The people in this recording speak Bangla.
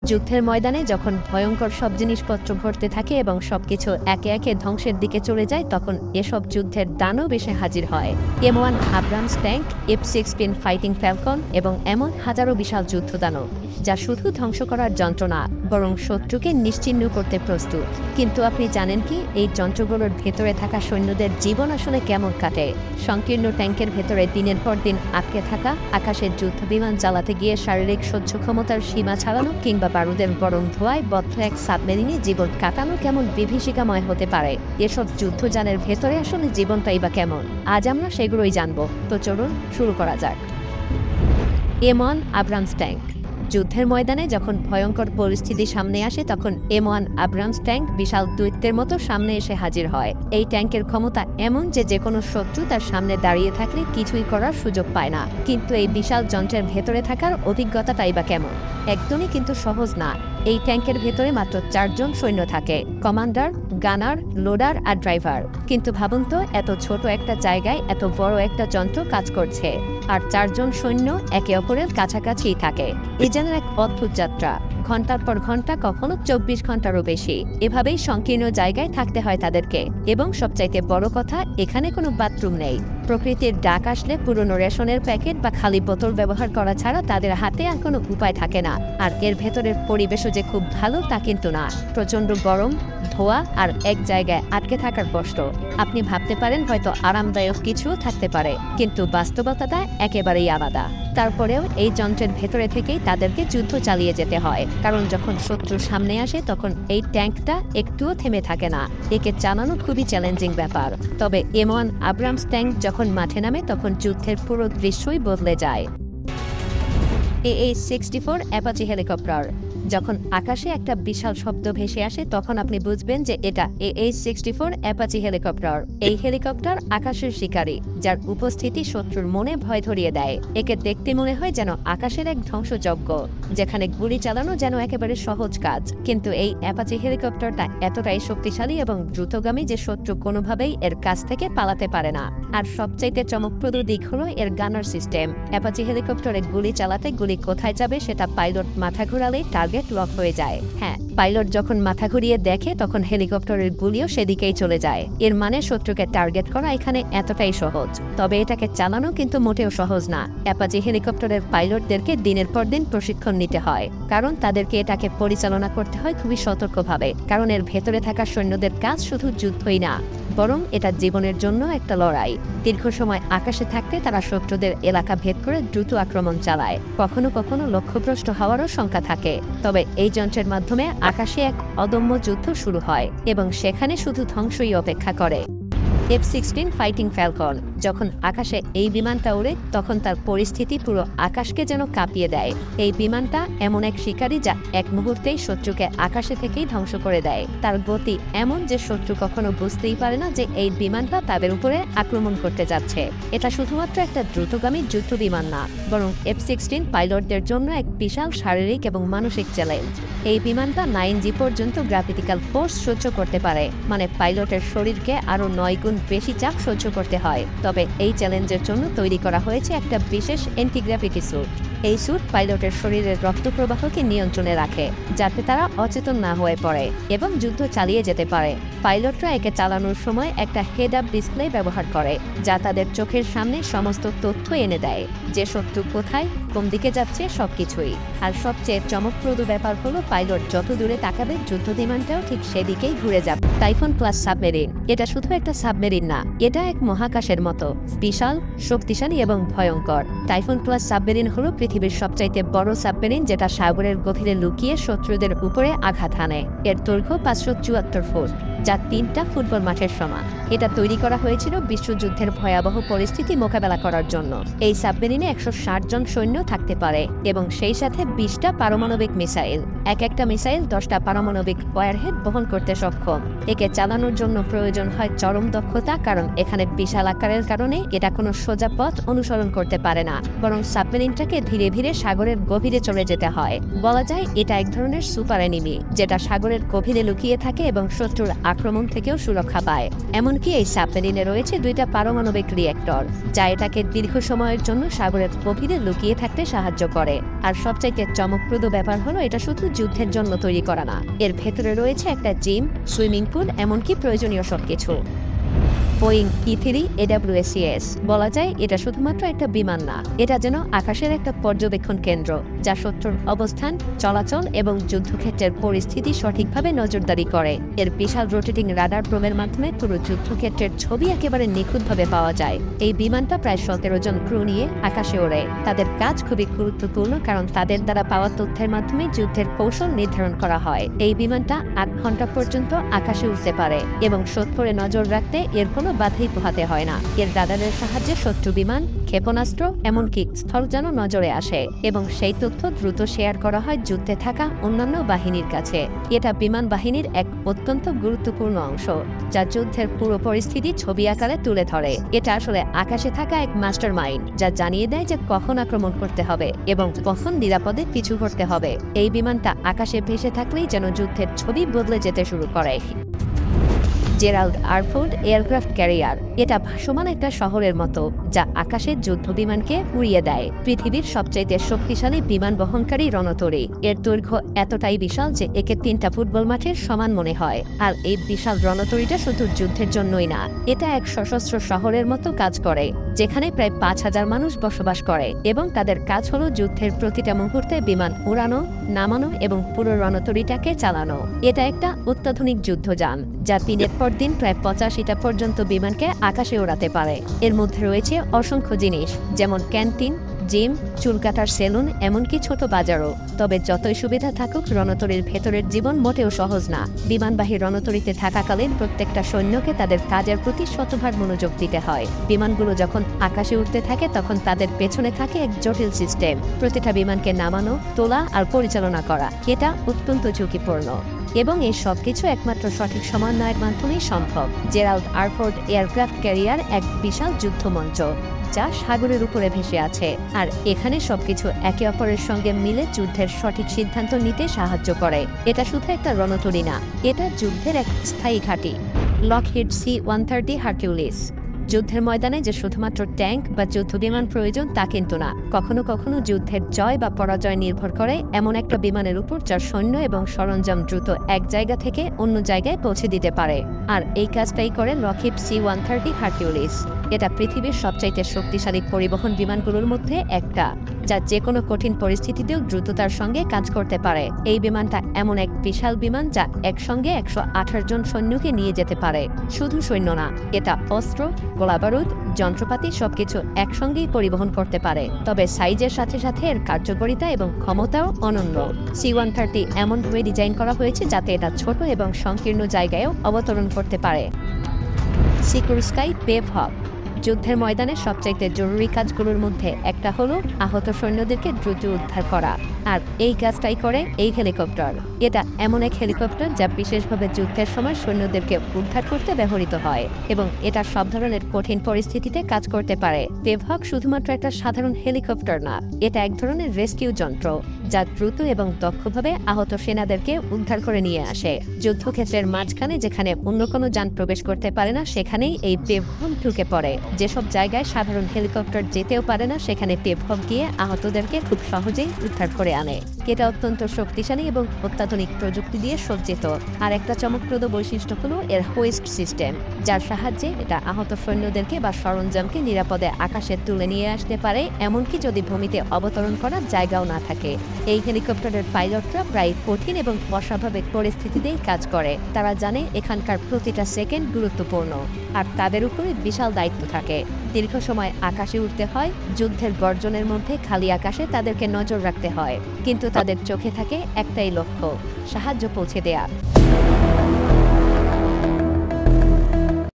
যুদ্ধের ময়দানে যখন ভয়ঙ্কর সব জিনিসপত্র ঘটতে থাকে এবং সবকিছু একে একে ধ্বংসের দিকে চলে যায়, তখন এসব যুদ্ধের দানব এসে হাজির হয়। M1 Abrams tank, F-16 fighting Falcon এবং এমন হাজারো বিশাল যুদ্ধদানব যা শুধু ধ্বংস করার যন্ত্র না, বরং শত্রুকে নিশ্চিহ্ন করতে প্রস্তুত। কিন্তু আপনি জানেন কি, এই যন্ত্রগুলোর ভেতরে থাকা সৈন্যদের জীবন আসলে কেমন কাটে? সংকীর্ণ ট্যাঙ্কের ভেতরে দিনের পর দিন আটকে থাকা, আকাশের যুদ্ধবিমান চালাতে গিয়ে শারীরিক সহ্য ক্ষমতার সীমা ছাড়ানো, কিংবা বারুদের গরম ধোঁয়ায় বদ্ধ এক সাবমেরিনে জীবন কাটানো কেমন বিভীষিকাময় হতে পারে। এসব যুদ্ধযানের ভেতরে আসলে জীবনটাই বা কেমন? আজ আমরা সেগুলোই জানব। তো চলুন শুরু করা যাক। M1 Abrams tank. যুদ্ধের ময়দানে যখন ভয়ঙ্কর পরিস্থিতি সামনে আসে, তখন M1 আব্রামস ট্যাঙ্ক বিশাল দৈত্যের মতো সামনে এসে হাজির হয়। এই ট্যাঙ্কের ক্ষমতা এমন যে কোনো শত্রু তার সামনে দাঁড়িয়ে থাকলে কিছুই করার সুযোগ পায় না। কিন্তু এই বিশাল যন্ত্রের ভেতরে থাকার অভিজ্ঞতাটাই বা কেমন? একদমই কিন্তু সহজ না। এই ট্যাঙ্কের ভেতরে মাত্র 4 জন সৈন্য থাকে: কমান্ডার, গানার, লোডার আর ড্রাইভার। কিন্তু ভাবুন তো, এত ছোট একটা জায়গায় এত বড় একটা যন্ত্র কাজ করছে, আর 4 জন সৈন্য একে অপরের কাছাকাছিই থাকে। এ যেন এক অদ্ভুত যাত্রা। ঘন্টার পর ঘন্টা, কখনো 24 ঘন্টারও বেশি এভাবেই সংকীর্ণ জায়গায় থাকতে হয় তাদেরকে। এবং সবচাইতে বড় কথা, এখানে কোনো বাথরুম নেই। প্রকৃতির ডাক আসলে পুরনো রেশনের প্যাকেট বা খালি বোতল ব্যবহার করা ছাড়া তাদের হাতে আর কোনো উপায় থাকে না। আর এর ভেতরের পরিবেশও যে খুব ভালো তা কিন্তু না। প্রচণ্ড গরম, ধোয়া আর এক জায়গায় আটকে থাকার কষ্ট। আপনি ভাবতে পারেন হয়তো আরামদায়ক কিছুও থাকতে পারে, কিন্তু বাস্তবতাটা একেবারেই আলাদা। তারপরেও এই যন্ত্রের ভেতরে থেকেই তাদেরকে যুদ্ধ চালিয়ে যেতে হয়, কারণ যখন শত্রু সামনে আসে তখন এই ট্যাঙ্কটা একটুও থেমে থাকে না। একে চালানো খুবই চ্যালেঞ্জিং ব্যাপার। তবে M1 আব্রামস ট্যাঙ্ক যখন মাঠে নামে, তখন যুদ্ধের পুরো দৃশ্যই বদলে যায়। AH-64 Apache helicopter. যখন আকাশে একটা বিশাল শব্দ ভেসে আসে, তখন আপনি বুঝবেন যে এটা AH-64 অ্যাপাচি হেলিকপ্টার। এই হেলিকপ্টার আকাশের শিকারী, যার উপস্থিতি শত্রুর মনে ভয় ধরিয়ে দেয়। একে দেখতে মনে হয় যেন আকাশের এক ধ্বংসযজ্ঞ, যেখানে গুলি চালানো যেন একেবারে সহজ কাজ। কিন্তু এই অ্যাপাচি হেলিকপ্টারটা এতটাই শক্তিশালী এবং দ্রুতগামী যে শত্রু কোনোভাবেই এর কাছ থেকে পালাতে পারে না। আর সবচাইতে চমকপ্রদ দিক হলো এর গানার সিস্টেম। অ্যাপাচি হেলিকপ্টারে গুলি চালাতে গুলি কোথায় যাবে সেটা পাইলট মাথা ঘোরালেই টার্গেট লক হয়ে যায়। হ্যাঁ, পাইলট যখন মাথা ঘুরিয়ে দেখে, তখন হেলিকপ্টারের গুলিও সেদিকেই চলে যায়। এর মানে শত্রুকে টার্গেট করা এখানে এতটাই সহজ। তবে এটাকে চালানো কিন্তু মোটেও সহজ না। অ্যাপাচি হেলিকপ্টারের পাইলটদেরকে দিনের পর দিন প্রশিক্ষণ নিতে হয়, কারণ তাদেরকে এটাকে পরিচালনা করতে হয় খুবই সতর্কভাবে। কারণ এর ভেতরে থাকা সৈন্যদের কাজ শুধু যুদ্ধই না, বরং এটা জীবনের জন্য একটা লড়াই। দীর্ঘ সময় আকাশে থাকতে তারা শত্রুদের এলাকা ভেদ করে দ্রুত আক্রমণ চালায়। কখনো কখনো লক্ষ্যভ্রষ্ট হওয়ারও শঙ্কা থাকে। তবে এই যন্ত্রের মাধ্যমে আকাশে এক অদম্য যুদ্ধ শুরু হয়, এবং সেখানে শুধু ধ্বংসই অপেক্ষা করে। F-16 fighting Falcon. যখন আকাশে এই বিমানটা ওড়ে, তখন তার পরিস্থিতি পুরো আকাশকে যেন কাঁপিয়ে দেয়। এই বিমানটা এমন এক শিকারী যা এক মুহূর্তেই শত্রুকে আকাশে থেকেই ধ্বংস করে দেয়। তার গতি এমন যে শত্রু কখনো বুঝতেই পারে না যে এই বিমানটা তাদের উপরে আক্রমণ করতে যাচ্ছে। এটা শুধুমাত্র একটা দ্রুতগামী যুদ্ধ বিমান না, বরং F-16 পাইলটদের জন্য এক বিশাল শারীরিক এবং মানসিক চ্যালেঞ্জ। এই বিমানটা 9G পর্যন্ত গ্র্যাভিটিক্যাল ফোর্স সহ্য করতে পারে, মানে পাইলটের শরীরকে আরো 9 গুণ বেশি চাপ সহ্য করতে হয়। তবে এই চ্যালেঞ্জের জন্য তৈরি করা হয়েছে একটা বিশেষ অ্যান্টিগ্র্যাভিটি স্যুট। এই স্যুট পাইলটের শরীরের রক্ত প্রবাহকে নিয়ন্ত্রণে রাখে, যাতে তারা অচেতন না হয়ে পড়ে এবং যুদ্ধ চালিয়ে যেতে পারে। পাইলটরা একে চালানোর সময় একটা হেড আপ ডিসপ্লে ব্যবহার করে, যা তাদের চোখের সামনে সমস্ত তথ্য এনে দেয়, যে শত্রু কোথায়, কোন দিকে যাচ্ছে, সবকিছুই। আর সবচেয়ে চমকপ্রদ ব্যাপার হলো, পাইলট যত দূরে তাকাবে, যুদ্ধ বিমানটাও ঠিক সেদিকেই ঘুরে যাবে। Typhoon class submarine. এটা শুধু একটা সাবমেরিন না, এটা এক মহাকাশের মতো বিশাল, শক্তিশালী এবং ভয়ঙ্কর। টাইফুন ক্লাস সাবমেরিন হলো পৃথিবীর সবচাইতে বড় সাবমেরিন, যেটা সাগরের গভীরে লুকিয়ে শত্রুদের উপরে আঘাত হানে। এর দৈর্ঘ্য 574 ফুট, যা 3টা ফুটবল মাঠের সমান। এটা তৈরি করা হয়েছিল বিশ্বযুদ্ধের ভয়াবহ পরিস্থিতি মোকাবেলা করার জন্য। এই সাবমেরিনে 160 জন সৈন্য থাকতে পারে, এবং সেই সাথে 20টা পারমাণবিক মিসাইল। একটা মিসাইল 10টা পারমাণবিক ওয়ারহেড বহন করতে সক্ষম। একে চালানোর জন্য প্রয়োজন হয় চরম দক্ষতা, কারণ এখানে বিশাল আকারের কারণে এটা কোনো সোজা পথ অনুসরণ করতে পারে না, বরং সাবমেরিনটাকে ধীরে ধীরে সাগরের গভীরে চলে যেতে হয়। বলা যায় এটা এক ধরনের সুপার এনিমি, যেটা সাগরের গভীরে লুকিয়ে থাকে এবং শত্রুর আক্রমণ থেকেও সুরক্ষা পায়। এমনকি এই সাবমেরিনে রয়েছে 2টা পারমাণবিক রিঅ্যাক্টর, যা এটাকে দীর্ঘ সময়ের জন্য সাগরের গভীরে লুকিয়ে থাকতে সাহায্য করে। আর সবচাইতে চমকপ্রদ ব্যাপার হলো এটা শুধু যুদ্ধের জন্য তৈরি করা না, এর ভেতরে রয়েছে একটা জিম, সুইমিং পুল, এমনকি প্রয়োজনীয় সবকিছু। বোয়িং E-3 AWACS বলা যায় এটা শুধুমাত্র একটা বিমান না, এটা যেন আকাশের একটা পর্যবেক্ষণ কেন্দ্র, যা শত্রুর অবস্থান, চলাচল এবং যুদ্ধক্ষেত্রের পরিস্থিতি সঠিকভাবে নজরদারি করে। এর বিশাল রোটেটিং রাডার প্রোবের মাধ্যমে পুরো যুদ্ধক্ষেত্রের ছবি একেবারে নিখুঁতভাবে পাওয়া যায়। এই বিমানটা প্রায় 17 জন ক্রু নিয়ে আকাশে ওড়ে। তাদের কাজ খুবই গুরুত্বপূর্ণ, কারণ তাদের দ্বারা পাওয়া তথ্যের মাধ্যমে যুদ্ধের কৌশল নির্ধারণ করা হয়। এই বিমানটা 8 ঘন্টা পর্যন্ত আকাশে উড়তে পারে এবং শত্রুরে নজর রাখতে এর কোনো বাধাই পোহাতে হয় না। এর রাডারের সাহায্যে শত্রু বিমান, ক্ষেপণাস্ত্র, এমনকি স্থলযানও নজরে আসে এবং সেই তথ্য দ্রুত শেয়ার করা হয় যুদ্ধে থাকা অন্যান্য বাহিনীর কাছে। এটা বিমান বাহিনীর এক অত্যন্ত গুরুত্বপূর্ণ অংশ, যা যুদ্ধের পুরো পরিস্থিতি ছবি আকারে তুলে ধরে। এটা আসলে আকাশে থাকা এক মাস্টার মাইন্ড, যা জানিয়ে দেয় যে কখন আক্রমণ করতে হবে এবং কখন নিরাপদে পিছু করতে হবে। এই বিমানটা আকাশে ভেসে থাকলেই যেন যুদ্ধের ছবি বদলে যেতে শুরু করে। Gerald R Ford aircraft carrier এটা ভাসমান একটা শহরের মতো, যা আকাশের যুদ্ধ বিমানকে উড়িয়ে দেয়। পৃথিবীর সবচাইতে শক্তিশালী বিমান বহনকারী রণতরী। এর দৈর্ঘ্য এতটাই বিশাল যে একে 3টা ফুটবল মাঠের সমান মনে হয়। আর এই বিশাল রণতরীটা শুধু যুদ্ধের জন্যই না, এটা এক সশস্ত্র শহরের মতো কাজ করে, যেখানে প্রায় 5000 মানুষ বসবাস করে এবং তাদের কাজ হলো যুদ্ধের প্রতিটা মুহূর্তে বিমান উড়ানো, নামানো এবং পুরো রণতরীটাকে চালানো। এটা একটা অত্যাধুনিক যুদ্ধযান, যা দিনের পর দিন প্রায় 85টা পর্যন্ত বিমানকে আকাশে ওড়াতে পারে। এর মধ্যে রয়েছে অসংখ্য জিনিস, যেমন ক্যান্টিন, জিম, চুল কাটার সেলুন, এমনকি ছোট বাজারও। তবে যতই সুবিধা থাকুক, রণতরীর ভেতরের জীবন মোটেও সহজ না। বিমানবাহী রণতরীতে থাকাকালীন প্রত্যেকটা সৈন্যকে তাদের কাজের প্রতি শতভাগ মনোযোগ দিতে হয়। বিমানগুলো যখন আকাশে উঠতে থাকে তখন তাদের পেছনে থাকে এক জটিল সিস্টেম, প্রতিটা বিমানকে নামানো, তোলা আর পরিচালনা করা। এটা অত্যন্ত ঝুঁকিপূর্ণ এবং এই সবকিছু একমাত্র সঠিক সমন্বয়ের মাধ্যমেই সম্ভব। Gerald R Ford aircraft carrier এক বিশাল যুদ্ধমঞ্চ, যা সাগরের উপরে ভেসে আছে, আর এখানে সবকিছু একে অপরের সঙ্গে মিলে যুদ্ধের সঠিক সিদ্ধান্ত নিতে সাহায্য করে। এটা শুধু একটা রণতরী না, এটা যুদ্ধের এক স্থায়ী ঘাঁটি। লকহিড C-130 হারকিউলিস যুদ্ধের ময়দানে যে শুধুমাত্র ট্যাঙ্ক বা যুদ্ধ বিমান প্রয়োজন তা কিন্তু না। কখনো কখনো যুদ্ধের জয় বা পরাজয় নির্ভর করে এমন একটা বিমানের উপর যার সৈন্য এবং সরঞ্জাম দ্রুত এক জায়গা থেকে অন্য জায়গায় পৌঁছে দিতে পারে। আর এই কাজটাই করে লকহিড C-130 হারকিউলিস। এটা পৃথিবীর সবচাইতে শক্তিশালী পরিবহন বিমানগুলোর মধ্যে একটা, যা যে কোনো কঠিন পরিস্থিতিতেও দ্রুততার সঙ্গে কাজ করতে পারে। এই বিমানটা এমন এক বিশাল বিমান যা একসঙ্গে 128 জন সৈন্যকে নিয়ে যেতে পারে। শুধু সৈন্য না, এটা অস্ত্র, গোলাবারুদ, যন্ত্রপাতি সবকিছু একসঙ্গেই পরিবহন করতে পারে। তবে সাইজের সাথে সাথে এর কার্যকারিতা এবং ক্ষমতাও অনন্য। C-130 এমনভাবে ডিজাইন করা হয়েছে যাতে এটা ছোট এবং সংকীর্ণ জায়গায়ও অবতরণ করতে পারে। সিকিউর স্কাই পেভহক যুদ্ধের ময়দানে সবচাইতে জরুরি কাজগুলোর মধ্যে একটা হলো আহত সৈন্যদেরকে দ্রুত উদ্ধার করা, আর এই কাজটাই করে এই হেলিকপ্টার। এটা এমন এক হেলিকপ্টার যা বিশেষভাবে যুদ্ধের সময় সৈন্যদেরকে উদ্ধার করতে ব্যবহৃত হয় এবং এটা সব ধরনের কঠিন পরিস্থিতিতে কাজ করতে পারে। পেভহক শুধুমাত্র একটা সাধারণ হেলিকপ্টার না, এটা এক ধরনের রেস্কিউ যন্ত্র, যা দ্রুত এবং দক্ষভাবে আহত সেনাদেরকে উদ্ধার করে নিয়ে আসে। যুদ্ধক্ষেত্রের মাঝখানে যেখানে অন্য কোনো যান প্রবেশ করতে পারে না, সেখানেই এই পেভহক ঢুকে পড়ে। যেসব জায়গায় সাধারণ হেলিকপ্টার যেতেও পারে না, সেখানে পেভহক গিয়ে আহতদেরকে খুব সহজেই উদ্ধার করে আনে। এটা অত্যন্ত শক্তিশালী এবং অত্যাধুনিক প্রযুক্তি দিয়ে সজ্জিত। আর একটা চমকপ্রদ বৈশিষ্ট্য হলো এর হোয়েস্ট সিস্টেম, যার সাহায্যে এটা আহত সৈন্যদেরকে বা সরঞ্জামকে নিরাপদে আকাশে তুলে নিয়ে আসতে পারে, এমনকি যদি ভূমিতে অবতরণ করার জায়গাও না থাকে। এই হেলিকপ্টারের পাইলটরা প্রায় কঠিন এবং অস্বাভাবিক পরিস্থিতিতেই কাজ করে। তারা জানে এখানকার প্রতিটা সেকেন্ড গুরুত্বপূর্ণ, আর তাদের উপরে বিশাল দায়িত্ব থাকে। দীর্ঘ সময় আকাশে উঠতে হয়, যুদ্ধের গর্জনের মধ্যে খালি আকাশে তাদেরকে নজর রাখতে হয়, কিন্তু তাদের চোখে থাকে একটাই লক্ষ্য, সাহায্য পৌঁছে দেয়া।